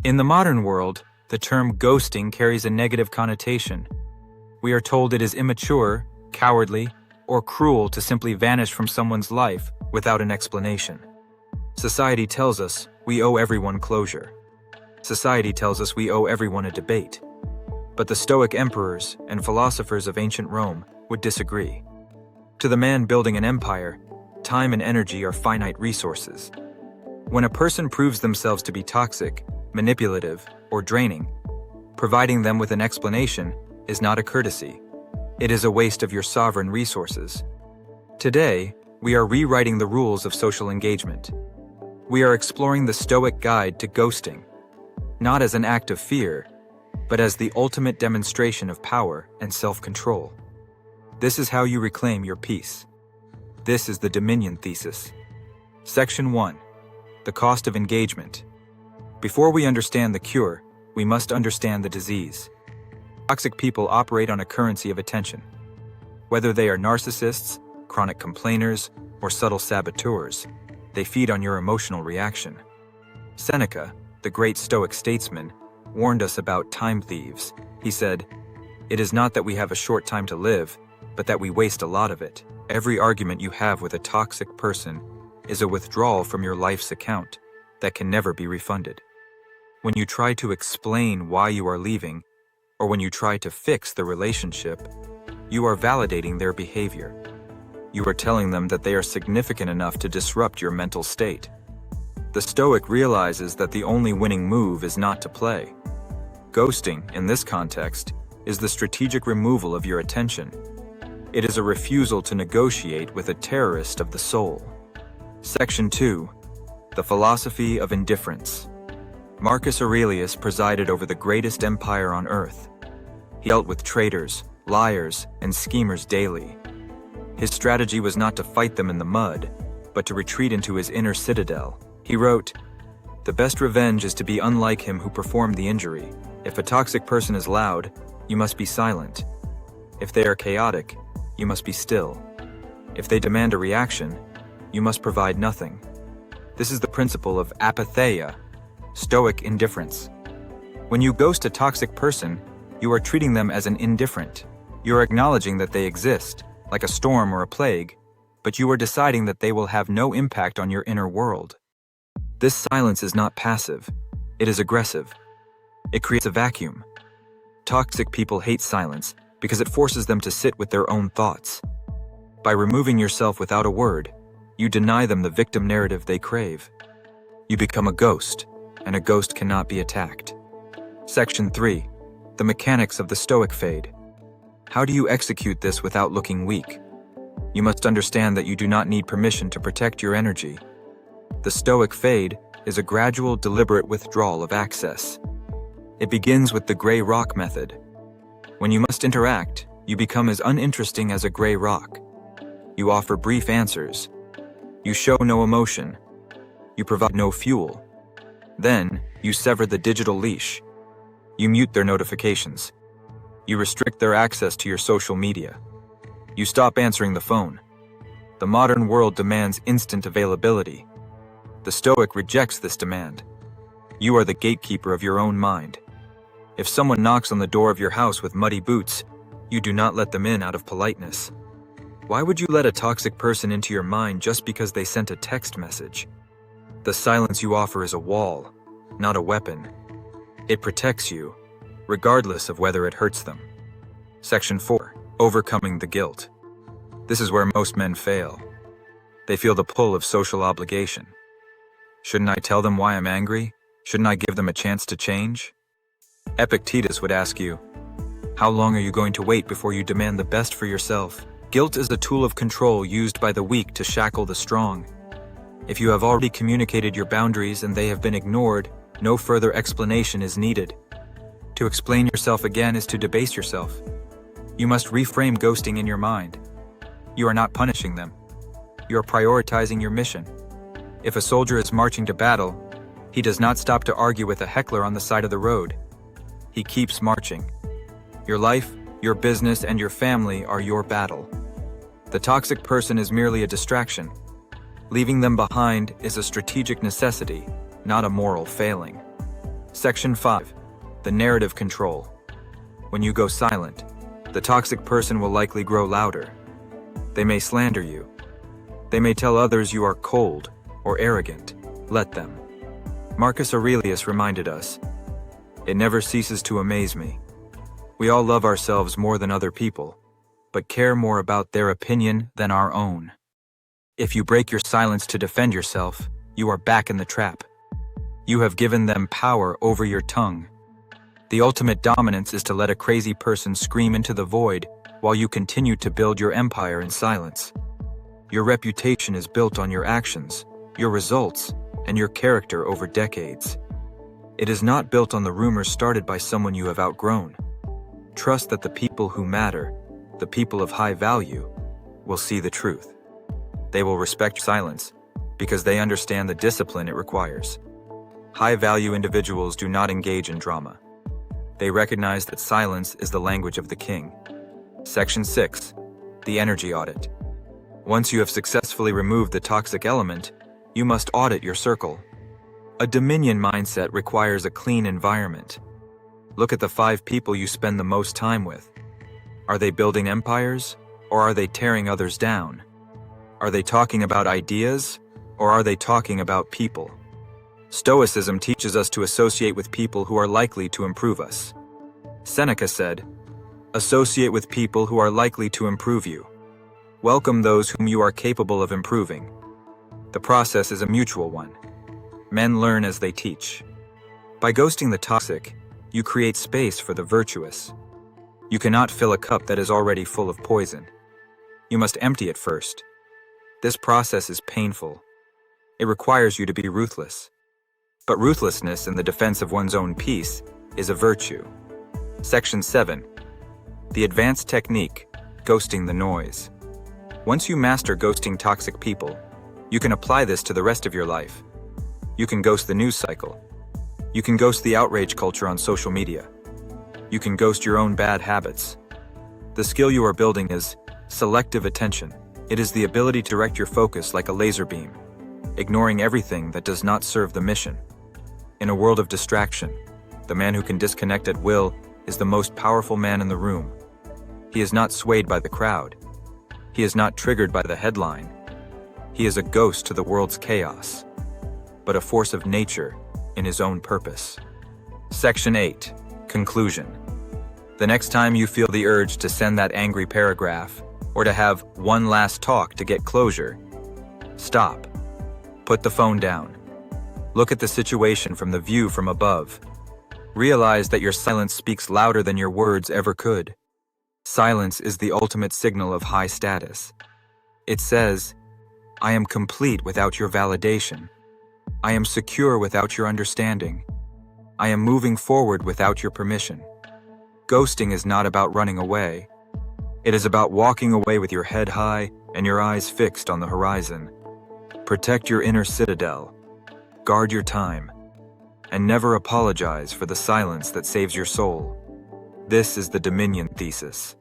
In the modern world, the term ghosting carries a negative connotation. We are told it is immature, cowardly, or cruel to simply vanish from someone's life without an explanation. Society tells us we owe everyone closure. Society tells us we owe everyone a debate. But the Stoic emperors and philosophers of ancient Rome would disagree. To the man building an empire, time and energy are finite resources. When a person proves themselves to be toxic, manipulative, or draining, providing them with an explanation is not a courtesy. It is a waste of your sovereign resources. Today, we are rewriting the rules of social engagement. We are exploring the Stoic guide to ghosting, not as an act of fear, but as the ultimate demonstration of power and self-control. This is how you reclaim your peace. This is the Dominion Thesis. Section 1. The cost of engagement. Before we understand the cure, we must understand the disease. Toxic people operate on a currency of attention. Whether they are narcissists, chronic complainers, or subtle saboteurs, they feed on your emotional reaction. Seneca, the great Stoic statesman, warned us about time thieves. He said, "It is not that we have a short time to live, but that we waste a lot of it." Every argument you have with a toxic person is a withdrawal from your life's account that can never be refunded. When you try to explain why you are leaving, or when you try to fix the relationship, you are validating their behavior. You are telling them that they are significant enough to disrupt your mental state. The Stoic realizes that the only winning move is not to play. Ghosting, in this context, is the strategic removal of your attention. It is a refusal to negotiate with a terrorist of the soul. Section 2. The philosophy of indifference. Marcus Aurelius presided over the greatest empire on earth. He dealt with traitors, liars, and schemers daily. His strategy was not to fight them in the mud, but to retreat into his inner citadel. He wrote, "The best revenge is to be unlike him who performed the injury. If a toxic person is loud, you must be silent. If they are chaotic, you must be still. If they demand a reaction, you must provide nothing." This is the principle of Apatheia, Stoic indifference. When you ghost a toxic person, you are treating them as an indifferent. You are acknowledging that they exist, like a storm or a plague, but you are deciding that they will have no impact on your inner world. This silence is not passive, it is aggressive. It creates a vacuum. Toxic people hate silence because it forces them to sit with their own thoughts. By removing yourself without a word, you deny them the victim narrative they crave. You become a ghost, and a ghost cannot be attacked. Section 3. The mechanics of the Stoic Fade. How do you execute this without looking weak? You must understand that you do not need permission to protect your energy. The Stoic Fade is a gradual, deliberate withdrawal of access. It begins with the gray rock method. When you must interact, you become as uninteresting as a gray rock. You offer brief answers. You show no emotion. You provide no fuel. Then, you sever the digital leash. You mute their notifications. You restrict their access to your social media. You stop answering the phone. The modern world demands instant availability. The Stoic rejects this demand. You are the gatekeeper of your own mind. If someone knocks on the door of your house with muddy boots, you do not let them in out of politeness. Why would you let a toxic person into your mind just because they sent a text message? The silence you offer is a wall, not a weapon. It protects you, regardless of whether it hurts them. Section 4. Overcoming the guilt. This is where most men fail. They feel the pull of social obligation. Shouldn't I tell them why I'm angry? Shouldn't I give them a chance to change? Epictetus would ask you, how long are you going to wait before you demand the best for yourself? Guilt is a tool of control used by the weak to shackle the strong. If you have already communicated your boundaries and they have been ignored, no further explanation is needed. To explain yourself again is to debase yourself. You must reframe ghosting in your mind. You are not punishing them. You are prioritizing your mission. If a soldier is marching to battle, he does not stop to argue with a heckler on the side of the road. He keeps marching. Your life, your business, and your family are your battle. The toxic person is merely a distraction. Leaving them behind is a strategic necessity, not a moral failing. Section 5. The narrative control. When you go silent, the toxic person will likely grow louder. They may slander you. They may tell others you are cold or arrogant. Let them. Marcus Aurelius reminded us, "It never ceases to amaze me. We all love ourselves more than other people, but care more about their opinion than our own." If you break your silence to defend yourself, you are back in the trap. You have given them power over your tongue. The ultimate dominance is to let a crazy person scream into the void while you continue to build your empire in silence. Your reputation is built on your actions, your results, and your character over decades. It is not built on the rumors started by someone you have outgrown. Trust that the people who matter, the people of high value, will see the truth. They will respect silence because they understand the discipline it requires. High-value individuals do not engage in drama. They recognize that silence is the language of the king. Section 6. The energy audit. Once you have successfully removed the toxic element, you must audit your circle. A Dominion mindset requires a clean environment. Look at the 5 people you spend the most time with. Are they building empires, or are they tearing others down? Are they talking about ideas, or are they talking about people? Stoicism teaches us to associate with people who are likely to improve us. Seneca said, "Associate with people who are likely to improve you. Welcome those whom you are capable of improving." The process is a mutual one. Men learn as they teach. By ghosting the toxic, you create space for the virtuous. You cannot fill a cup that is already full of poison. You must empty it first. This process is painful. It requires you to be ruthless. But ruthlessness in the defense of one's own peace is a virtue. Section 7. The advanced technique, ghosting the noise. Once you master ghosting toxic people, you can apply this to the rest of your life. You can ghost the news cycle. You can ghost the outrage culture on social media. You can ghost your own bad habits. The skill you are building is selective attention. It is the ability to direct your focus like a laser beam, ignoring everything that does not serve the mission. In a world of distraction, the man who can disconnect at will is the most powerful man in the room. He is not swayed by the crowd. He is not triggered by the headline. He is a ghost to the world's chaos, but a force of nature in his own purpose. Section 8. Conclusion. The next time you feel the urge to send that angry paragraph, or to have one last talk to get closure, stop. Put the phone down. Look at the situation from the view from above. Realize that your silence speaks louder than your words ever could. Silence is the ultimate signal of high status. It says, "I am complete without your validation. I am secure without your understanding. I am moving forward without your permission." Ghosting is not about running away. It is about walking away with your head high and your eyes fixed on the horizon. Protect your inner citadel. Guard your time. And never apologize for the silence that saves your soul. This is the Dominion Thesis.